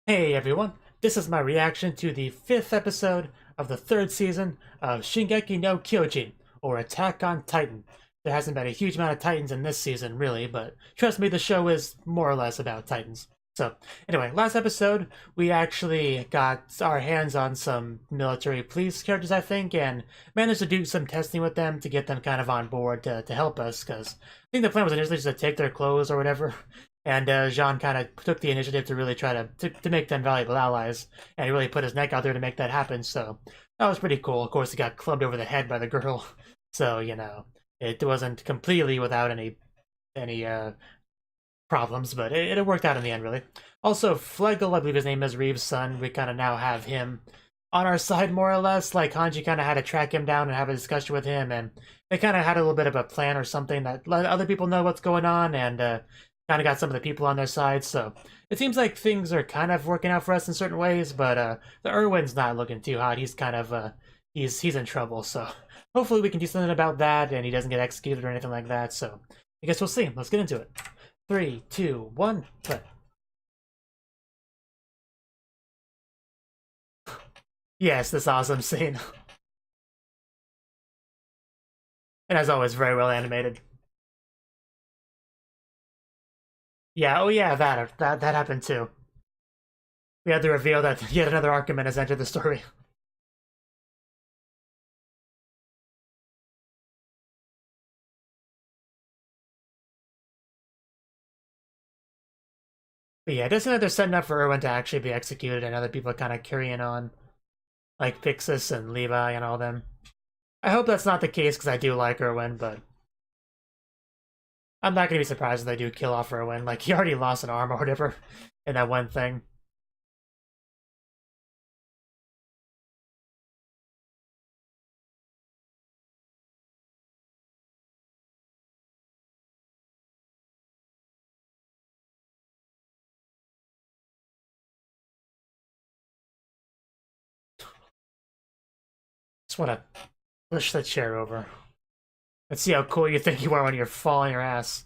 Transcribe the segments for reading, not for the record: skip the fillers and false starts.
Hey everyone, this is my reaction to the 5th episode of the 3rd season of Shingeki no Kyojin, or Attack on Titan. There hasn't been a huge amount of Titans in this season, really, but trust me, the show is more or less about Titans. So, anyway, last episode, we actually got our hands on some military police characters, I think, and managed to do some testing with them to get them kind of on board to help us, because I think the plan was initially just to take their clothes or whatever, and Jean kind of took the initiative to really try to make them valuable allies, and he really put his neck out there to make that happen. So that was pretty cool. Of course, he got clubbed over the head by the girl, so it wasn't completely without any problems, but it worked out in the end, really. Also, Flegel, I believe his name is Reeves' son. We kind of now have him on our side, more or less. Like, Hanji kind of had to track him down and have a discussion with him, and they kind of had a little bit of a plan or something that let other people know what's going on, and kind of got some of the people on their side. So it seems like things are kind of working out for us in certain ways, but the Irwin's not looking too hot. He's kind of he's in trouble. So hopefully we can do something about that, and he doesn't get executed or anything like that. So I guess we'll see. Let's get into it. 3, 2, 1, play. Yes, this awesome scene. And as always, very well animated. Yeah, oh yeah, that happened too. We had to reveal that yet another Archiman has entered the story. But yeah, it does seem like they're setting up for Erwin to actually be executed, and other people are kind of carrying on, like Pixis and Levi and all them. I hope that's not the case because I do like Erwin, but I'm not gonna be surprised if they do kill off Erwin. Like, he already lost an arm or whatever in that one thing. Just want to push the chair over. Let's see how cool you think you are when you're falling your ass.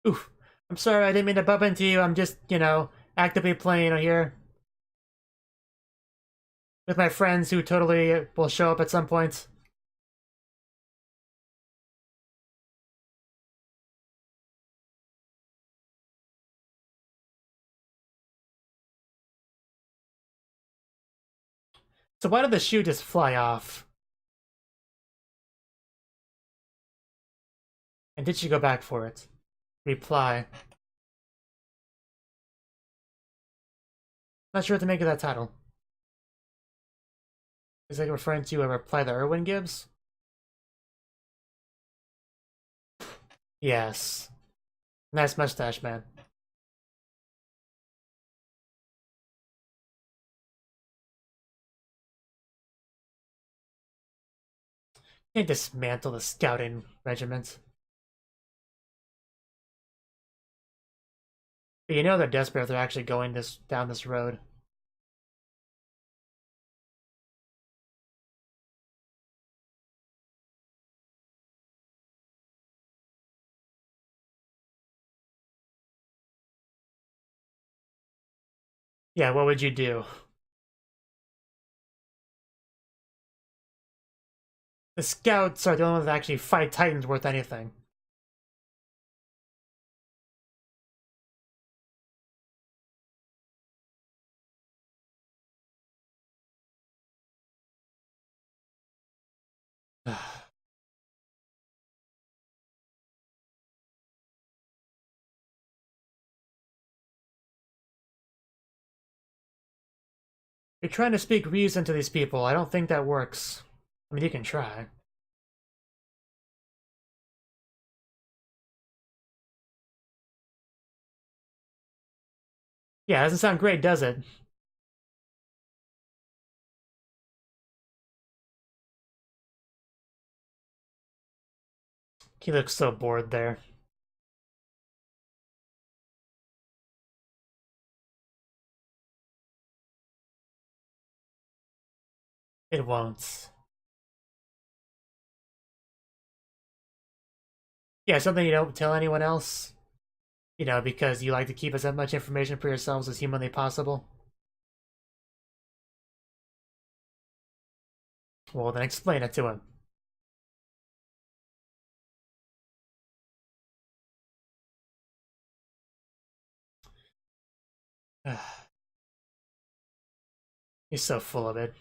Oof. I'm sorry, I didn't mean to bump into you. I'm just, actively playing here with my friends who totally will show up at some point. So why did the shoe just fly off? And did she go back for it? Reply. Not sure what to make of that title. Is it referring to a reply that Erwin gives? Yes. Nice mustache, man. Can't dismantle the scouting regiment. But you know they're desperate if they're actually going down this road. Yeah, what would you do? The scouts are the only ones that actually fight Titans worth anything. You're trying to speak reason to these people. I don't think that works. I mean, you can try. Yeah, it doesn't sound great, does it? He looks so bored there. It won't. Yeah, something you don't tell anyone else. You know, because you like to keep as much information for yourselves as humanly possible. Well, then explain it to him. He's so full of it.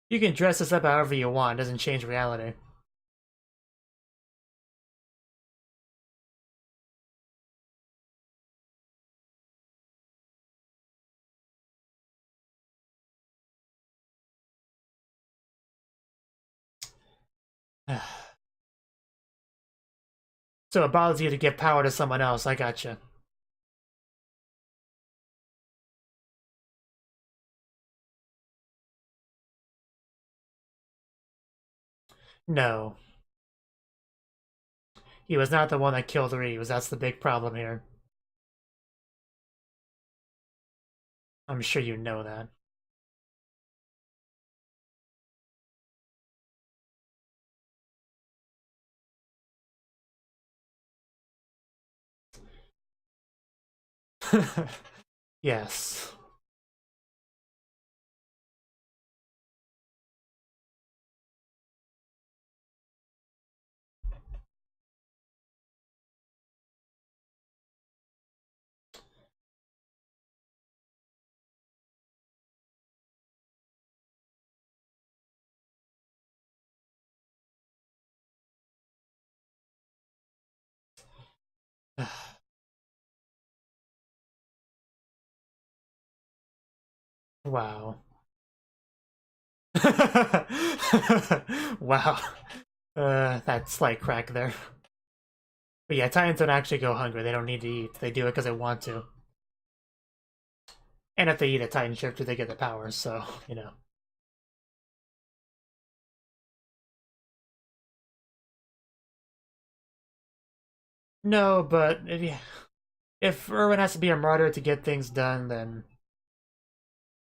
You can dress this up however you want, it doesn't change reality. So it bothers you to give power to someone else, I gotcha. No. He was not the one that killed Reeves, that's the big problem here. I'm sure you know that. Yes. Wow. Wow. That slight crack there. But yeah, Titans don't actually go hungry. They don't need to eat. They do it because they want to. And if they eat a Titan shifter, they get the powers, so, you know. No, but if Erwin has to be a martyr to get things done, then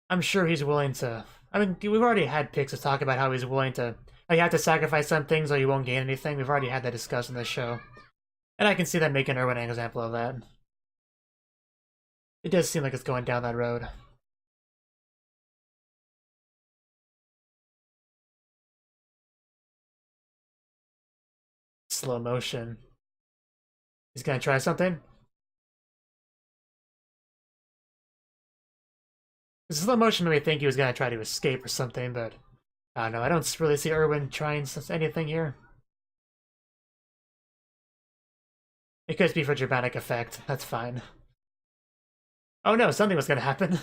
I'm sure he's willing to. I mean, we've already had picks to talk about how he's willing to. How you have to sacrifice some things or you won't gain anything. We've already had that discussed in this show. And I can see them making Erwin an example of that. It does seem like it's going down that road. Slow motion. He's gonna try something? The slow motion made me think he was gonna try to escape or something, but I don't know. I don't really see Erwin trying anything here. It could be for dramatic effect. That's fine. Oh no, something was gonna happen.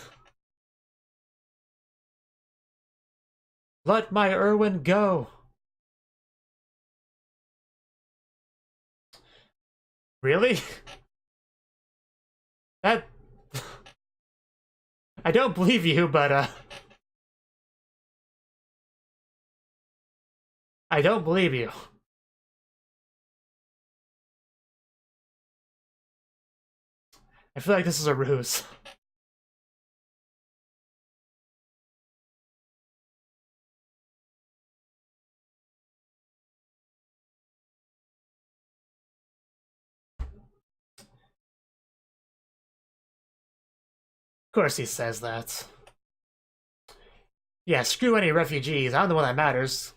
Let my Erwin go! Really? That... I don't believe you, but, I don't believe you. I feel like this is a ruse. Of course he says that. Yeah, screw any refugees. I'm the one that matters.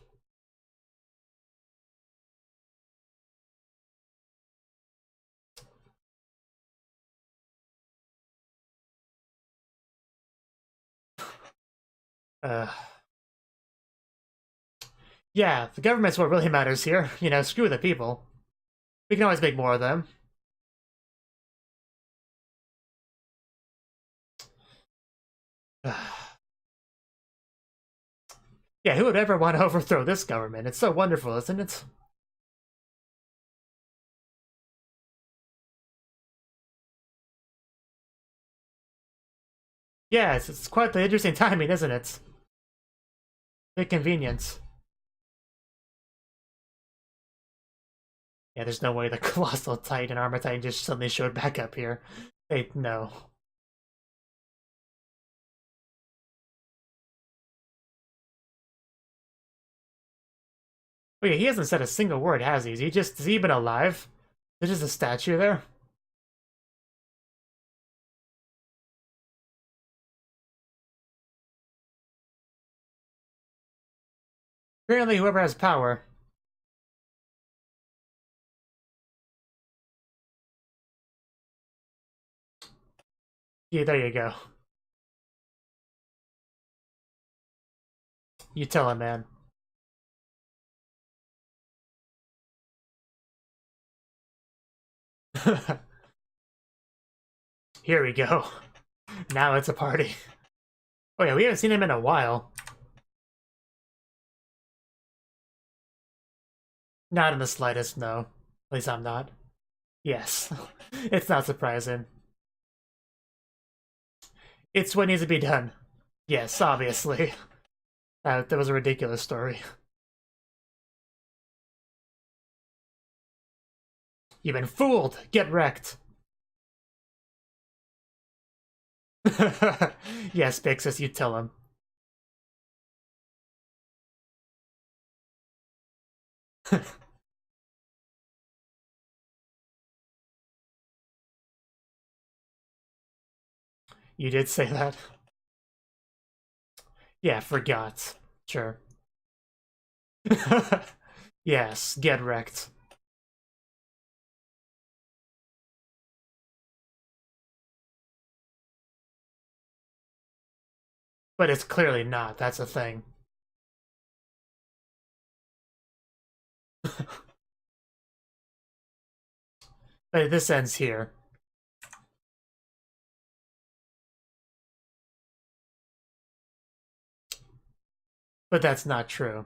Uh... Yeah, the government's what really matters here. You know, screw the people. We can always make more of them. Yeah, who would ever want to overthrow this government? It's so wonderful, isn't it? Yeah, it's quite the interesting timing, isn't it? Big convenience. Yeah, there's no way the Colossal Titan and Armor Titan just suddenly showed back up here. No. Oh yeah, he hasn't said a single word, has he? Is he even alive? There's just a statue there? Apparently whoever has power. Yeah, there you go. You tell him, man. Here we go. Now it's a party. Oh yeah, we haven't seen him in a while. Not in the slightest, no. At least I'm not. Yes. It's not surprising. It's what needs to be done. Yes, obviously. That was a ridiculous story. You've been fooled! Get wrecked! Yes, Pixis, you tell him. You did say that. Yeah, forgot. Sure. Yes, get wrecked. But it's clearly not, that's a thing. But this ends here. But that's not true.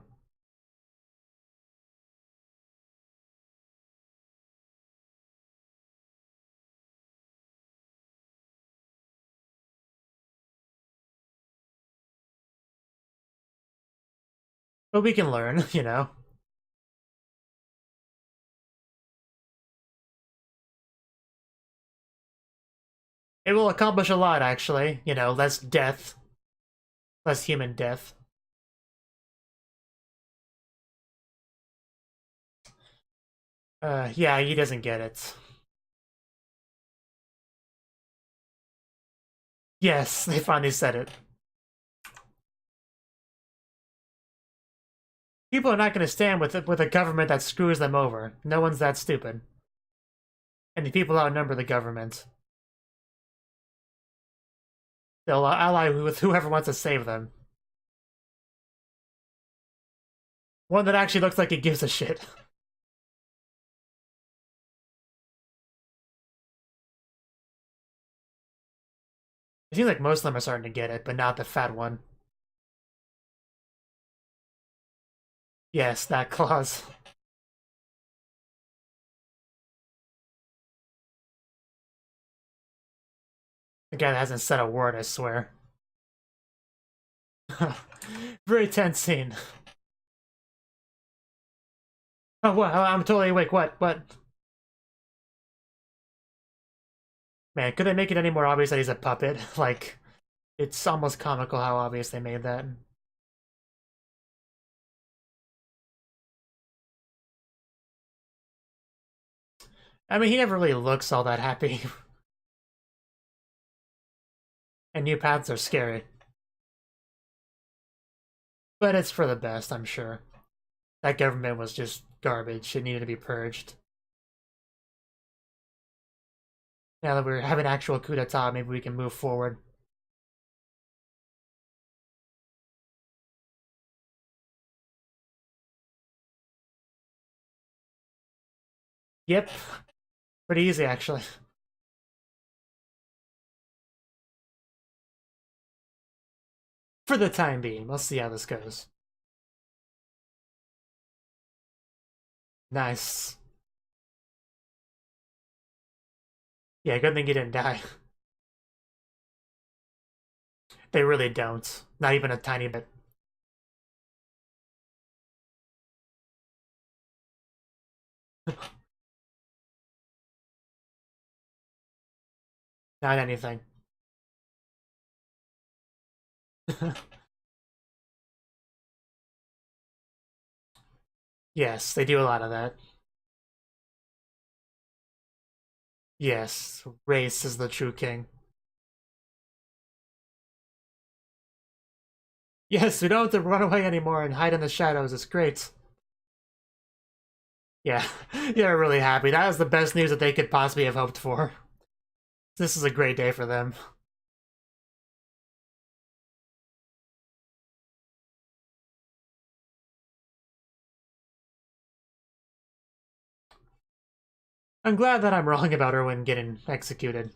But we can learn, you know? It will accomplish a lot, actually. You know, less death. Less human death. Yeah, he doesn't get it. Yes, they finally said it. People are not going to stand with a government that screws them over. No one's that stupid. And the people outnumber the government. They'll ally with whoever wants to save them. One that actually looks like it gives a shit. It seems like most of them are starting to get it, but not the fat one. Yes, that clause. The guy that hasn't said a word, I swear. Very tense scene. Oh, what? I'm totally awake. What? What? Man, could they make it any more obvious that he's a puppet? Like, it's almost comical how obvious they made that. I mean, he never really looks all that happy. And new paths are scary. But it's for the best, I'm sure. That government was just garbage. It needed to be purged. Now that we're having actual coup d'etat, maybe we can move forward. Yep. Pretty easy, actually. For the time being. We'll see how this goes. Nice. Yeah, good thing you didn't die. They really don't. Not even a tiny bit. Not anything. Yes, they do a lot of that. Yes, race is the true king. Yes, we don't have to run away anymore and hide in the shadows. It's great. Yeah, yeah, really happy. That was the best news that they could possibly have hoped for. This is a great day for them. I'm glad that I'm wrong about Erwin getting executed.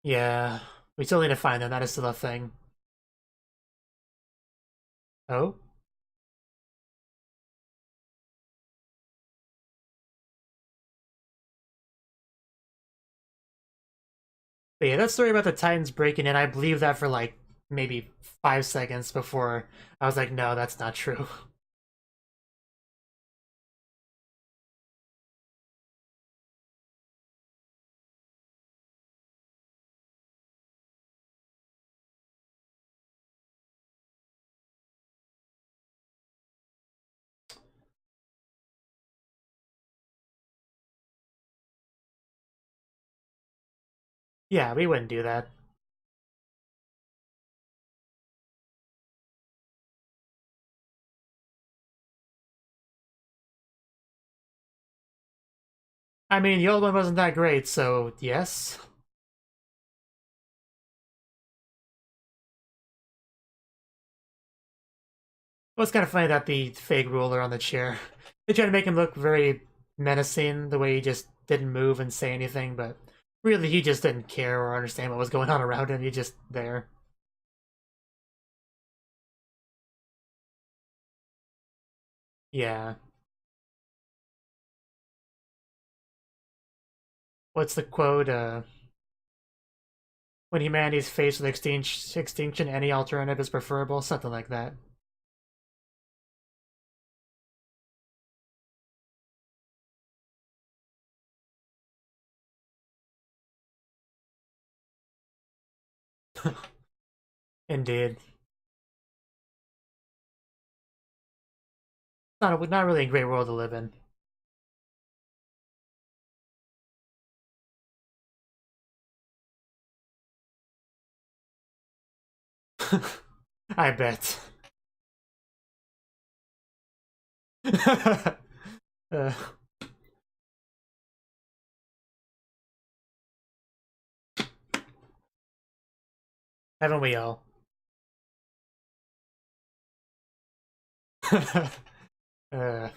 Yeah, we still need to find them. That is still a thing. Oh? But yeah, that story about the Titans breaking in, I believed that for like maybe 5 seconds before I was like, no, that's not true. Yeah, we wouldn't do that. I mean, the old one wasn't that great, so yes. It was kind of funny that the fake ruler on the chair, they tried to make him look very menacing, the way he just didn't move and say anything, but really he just didn't care or understand what was going on around him. He just there. Yeah. What's the quote? When humanity's faced with extinction, any alternative is preferable. Something like that. Indeed. Not really a great world to live in. I bet. uh, haven't we all? uh,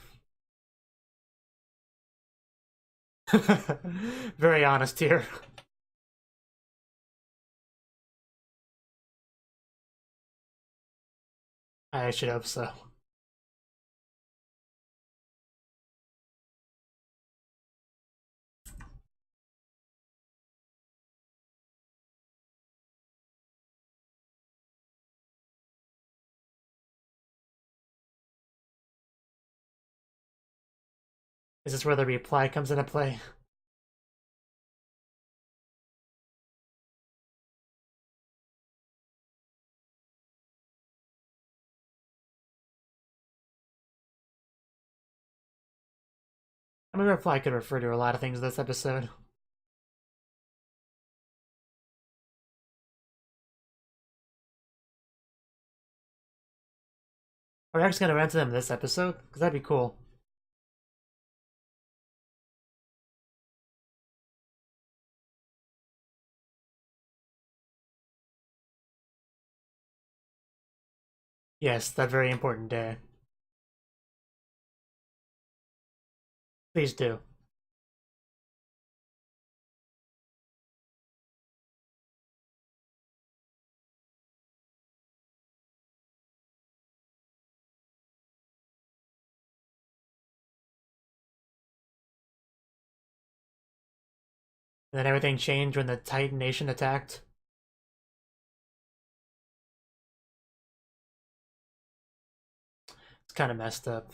very honest here. I should hope so. Is this where the reply comes into play? I mean, reply could refer to a lot of things in this episode. Are we actually gonna run into them this episode? Because that'd be cool. Yes, that very important day. Please do. And then everything changed when the Titan Nation attacked. It's kind of messed up.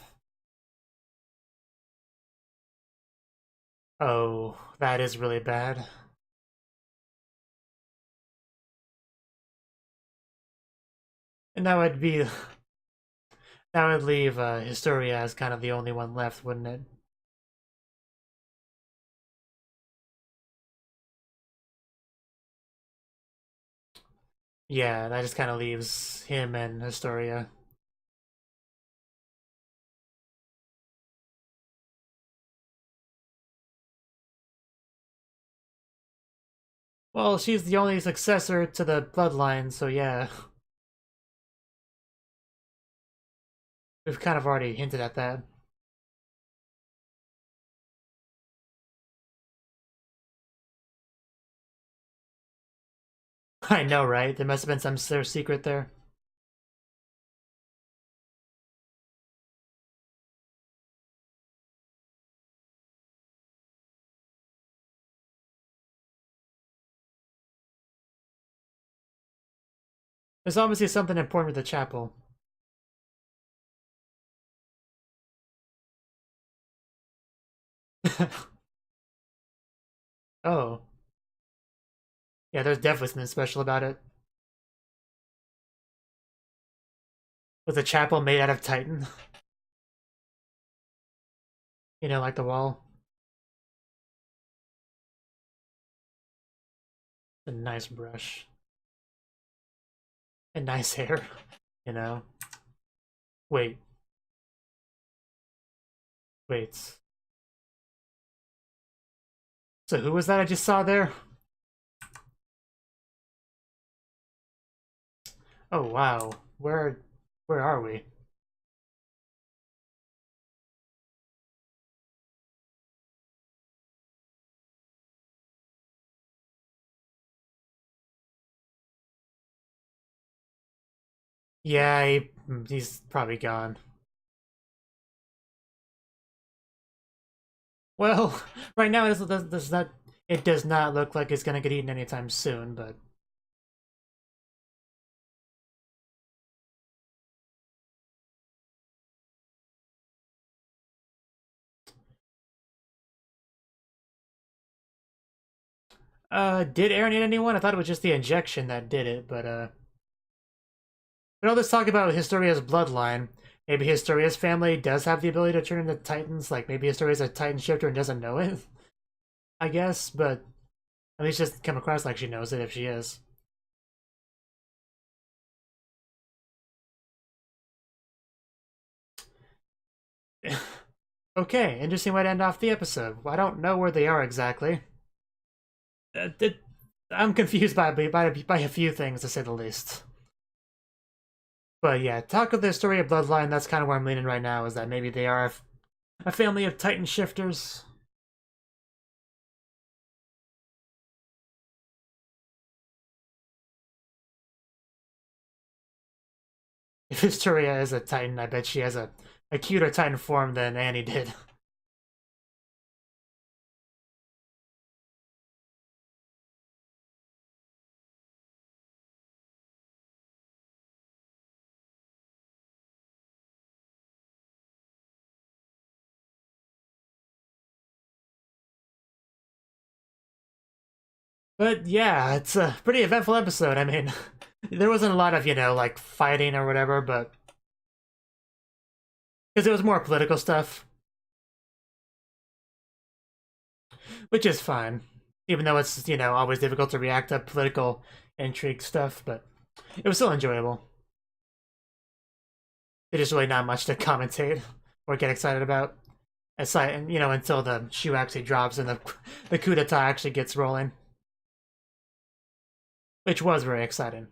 Oh, that is really bad. And that would be... that would leave Historia as kind of the only one left, wouldn't it? Yeah, that just kind of leaves him and Historia. Well, she's the only successor to the bloodline, so yeah. We've kind of already hinted at that. I know, right? There must have been some sort of secret there. There's obviously something important with the chapel. Oh. Yeah, there's definitely something special about it. With a chapel made out of Titan. You know, like the wall. A nice brush. And nice hair. You know. Wait. Wait. So who was that I just saw there? Oh wow. Where are we? Yeah, he's probably gone. Well, right now it does not look like it's gonna get eaten anytime soon, but did Aaron eat anyone? I thought it was just the injection that did it, but all this talk about Historia's bloodline. Maybe Historia's family does have the ability to turn into Titans, like maybe Historia's a Titan shifter and doesn't know it. I guess, but at least just come across like she knows it if she is. Okay, interesting way to end off the episode. I don't know where they are exactly. Uh, I'm confused by a few things, to say the least. But yeah, talk of the story of Bloodline, that's kind of where I'm leaning right now, is that maybe they are a family of Titan shifters. If Historia is a Titan, I bet she has a cuter Titan form than Annie did. But yeah, it's a pretty eventful episode. I mean, there wasn't a lot of, like fighting or whatever, but because it was more political stuff, which is fine. Even though it's, always difficult to react to political intrigue stuff, but it was still enjoyable. There's really not much to commentate or get excited about. Aside, until the shoe actually drops and the coup d'etat actually gets rolling. Which was very exciting.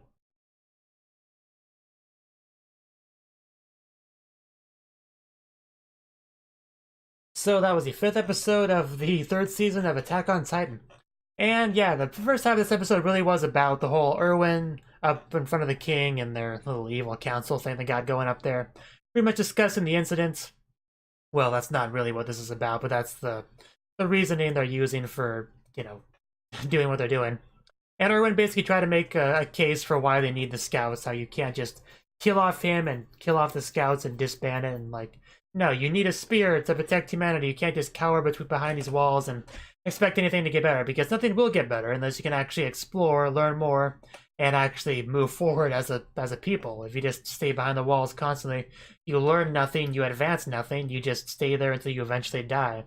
So that was the 5th episode of the 3rd season of Attack on Titan. And yeah, the first half of this episode really was about the whole Erwin up in front of the king and their little evil council thing they got going up there. Pretty much discussing the incidents. Well, that's not really what this is about, but that's the reasoning they're using for, doing what they're doing. And Erwin basically tried to make a case for why they need the scouts, how you can't just kill off him and kill off the scouts and disband it, and like, no, you need a spear to protect humanity. You can't just cower behind these walls and expect anything to get better, because nothing will get better unless you can actually explore, learn more, and actually move forward as a people. If you just stay behind the walls constantly, you learn nothing, you advance nothing, you just stay there until you eventually die.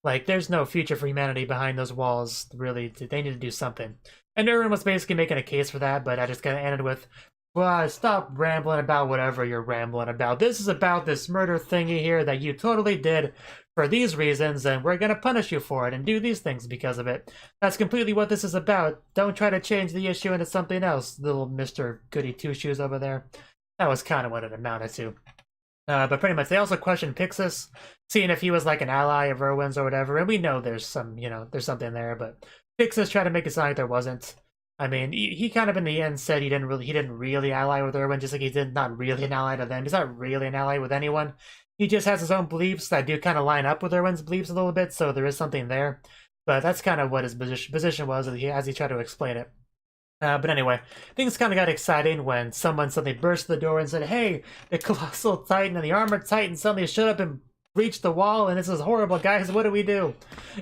Like, there's no future for humanity behind those walls, really. They need to do something. And everyone was basically making a case for that, but I just kind of ended with, well, stop rambling about whatever you're rambling about. This is about this murder thingy here that you totally did for these reasons, and we're going to punish you for it and do these things because of it. That's completely what this is about. Don't try to change the issue into something else, little Mr. Goody Two-Shoes over there. That was kind of what it amounted to. But pretty much, they also questioned Pixis, seeing if he was like an ally of Erwin's or whatever, and we know there's some, there's something there, but Pixis tried to make it sound like there wasn't. I mean, he kind of in the end said he didn't really ally with Erwin, just like he did not really an ally to them. He's not really an ally with anyone. He just has his own beliefs that do kind of line up with Erwin's beliefs a little bit, so there is something there. But that's kind of what his position was as he tried to explain it. But anyway, things kind of got exciting when someone suddenly burst the door and said, hey, the Colossal Titan and the Armored Titan suddenly showed up and breached the wall, and this is horrible, guys, what do we do?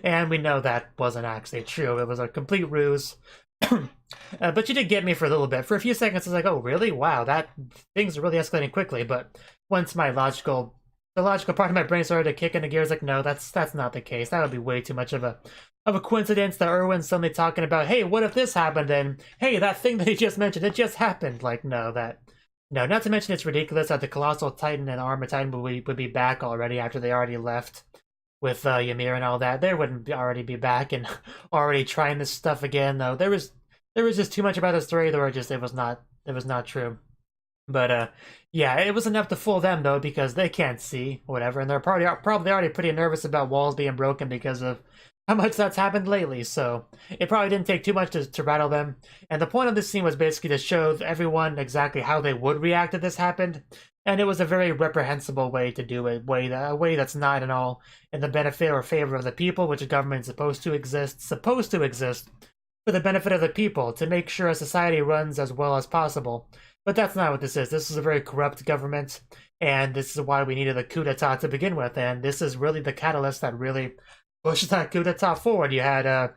And we know that wasn't actually true. It was a complete ruse. But you did get me for a little bit. For a few seconds, I was like, oh, really? Wow, things are really escalating quickly. But once the logical part of my brain started to kick into gear, I was like, no, that's not the case. That would be way too much of a coincidence that Erwin's suddenly talking about, hey, what if this happened? And hey, that thing that he just mentioned, it just happened. Like, no, not to mention it's ridiculous that the Colossal Titan and Armored Titan would be back already after they already left with Ymir and all that. They wouldn't already be back and already trying this stuff again, though. There was just too much about the story that it was not true. But yeah, it was enough to fool them though, because they can't see whatever, and they're probably already pretty nervous about walls being broken because of how much that's happened lately. So it probably didn't take too much to rattle them. And the point of this scene was basically to show everyone exactly how they would react if this happened. And it was a very reprehensible way to do it, a way that's not at all in the benefit or favor of the people, which a government is supposed to exist for the benefit of the people, to make sure a society runs as well as possible. But that's not what this is. This is a very corrupt government, and this is why we needed a coup d'etat to begin with, and this is really the catalyst that really pushed that coup d'etat forward. You had, I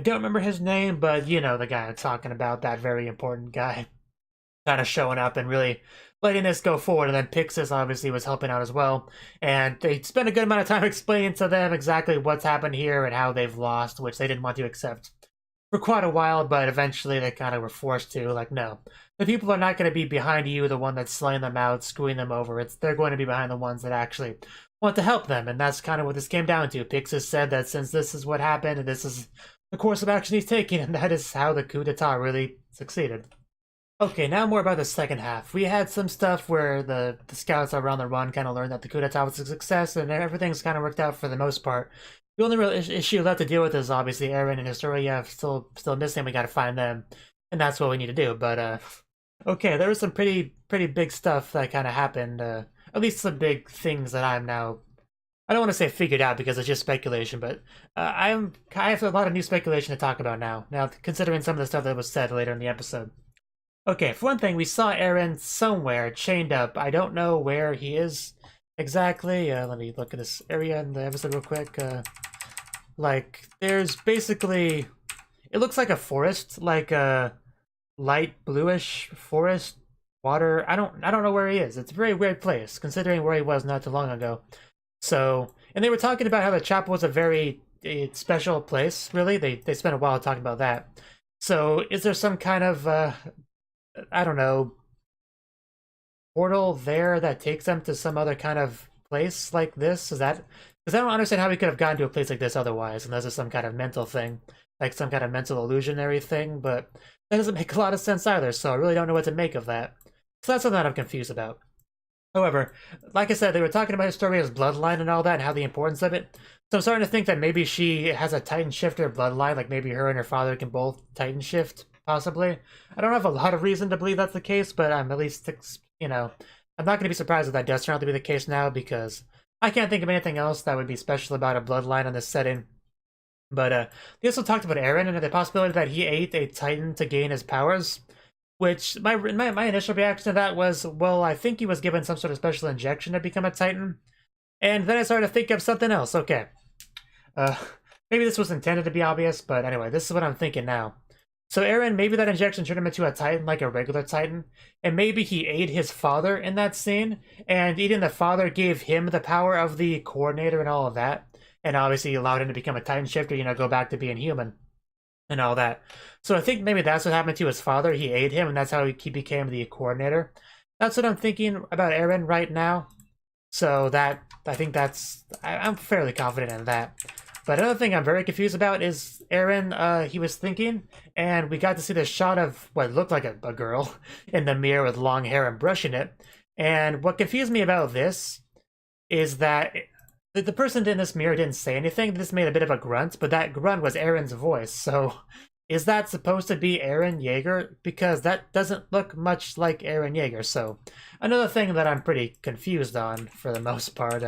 don't remember his name, but you know the guy I'm talking about, that very important guy, kind of showing up and really letting this go forward. And then Pixis obviously was helping out as well, and they spent a good amount of time explaining to them exactly what's happened here and how they've lost, which they didn't want to accept for quite a while, but eventually they kind of were forced to. Like, no, the people are not going to be behind you, the one that's slaying them out, screwing them over. They're going to be behind the ones that actually want to help them, and that's kind of what this came down to. Pixis said that since this is what happened, and this is the course of action he's taking, and that is how the coup d'etat really succeeded. Okay, now more about the second half. We had some stuff where the scouts are on the run kind of learned that the coup d'etat was a success, and everything's kind of worked out for the most part. The only real issue left to deal with is obviously Eren and Historia still missing. We gotta find them, and that's what we need to do. But okay, there was some pretty big stuff that kind of happened. At least some big things that I don't want to say figured out because it's just speculation, but I have a lot of new speculation to talk about now. Now, considering some of the stuff that was said later in the episode. Okay, for one thing, we saw Eren somewhere chained up. I don't know where he is exactly. Let me look at this area in the episode real quick. Like, there's basically, it looks like a forest, like a light bluish forest, water. I don't know where he is. It's a very weird place, considering where he was not too long ago. So, and they were talking about how the chapel was a very special place, really. They spent a while talking about that. So, is there some kind of, I don't know, portal there that takes them to some other kind of place like this? Is that... Because I don't understand how we could have gotten to a place like this otherwise, unless it's some kind of mental thing, like some kind of mental illusionary thing, but that doesn't make a lot of sense either, so I really don't know what to make of that. So that's something that I'm confused about. However, like I said, they were talking about Historia's bloodline and all that, and how the importance of it. So I'm starting to think that maybe she has a Titan Shifter bloodline, like maybe her and her father can both Titan Shift, possibly. I don't have a lot of reason to believe that's the case, but I'm at least, I'm not going to be surprised if that does turn out to be the case now, because I can't think of anything else that would be special about a bloodline in this setting. But they also talked about Eren and the possibility that he ate a Titan to gain his powers. Which my initial reaction to that was, well, I think he was given some sort of special injection to become a Titan. And then I started to think of something else. Okay. Uh, maybe this was intended to be obvious, but anyway, this is what I'm thinking now. So Eren, maybe that injection turned him into a Titan like a regular Titan, and maybe he ate his father in that scene, and eating the father gave him the power of the coordinator and all of that, and obviously allowed him to become a Titan shifter, go back to being human and all that. So I think maybe that's what happened to his father. He ate him, and that's how he became the coordinator. That's what I'm thinking about Eren right now. So that, I think I'm fairly confident in that. But another thing I'm very confused about is Eren, he was thinking, and we got to see the shot of what looked like a girl in the mirror with long hair and brushing it. And what confused me about this is that the person in this mirror didn't say anything. This made a bit of a grunt, but that grunt was Eren's voice. So is that supposed to be Eren Yeager? Because that doesn't look much like Eren Yeager. So another thing that I'm pretty confused on for the most part.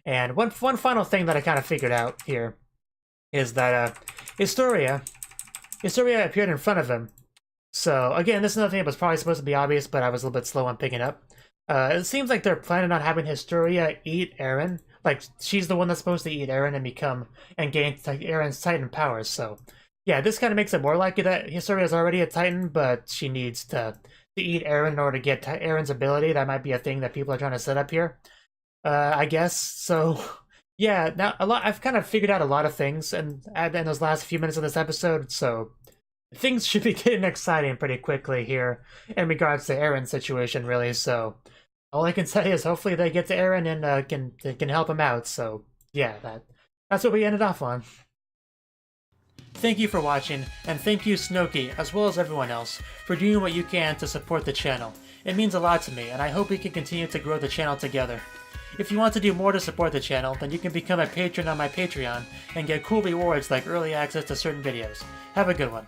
And one final thing that I kind of figured out here is that Historia appeared in front of him. So again, this is another thing that was probably supposed to be obvious, but I was a little bit slow on picking up. It seems like they're planning on having Historia eat Eren. Like, she's the one that's supposed to eat Eren and gain Eren's Titan powers. So yeah, this kind of makes it more likely that Historia is already a Titan, but she needs to eat Eren in order to get Eren's ability. That might be a thing that people are trying to set up here. I guess. So yeah, now I've kind of figured out a lot of things in those last few minutes of this episode, so things should be getting exciting pretty quickly here in regards to Eren's situation, really. So all I can say is hopefully they get to Eren and can help him out. So yeah, that's what we ended off on. Thank you for watching, and thank you Cnouki, as well as everyone else, for doing what you can to support the channel. It means a lot to me, and I hope we can continue to grow the channel together. If you want to do more to support the channel, then you can become a patron on my Patreon and get cool rewards like early access to certain videos. Have a good one.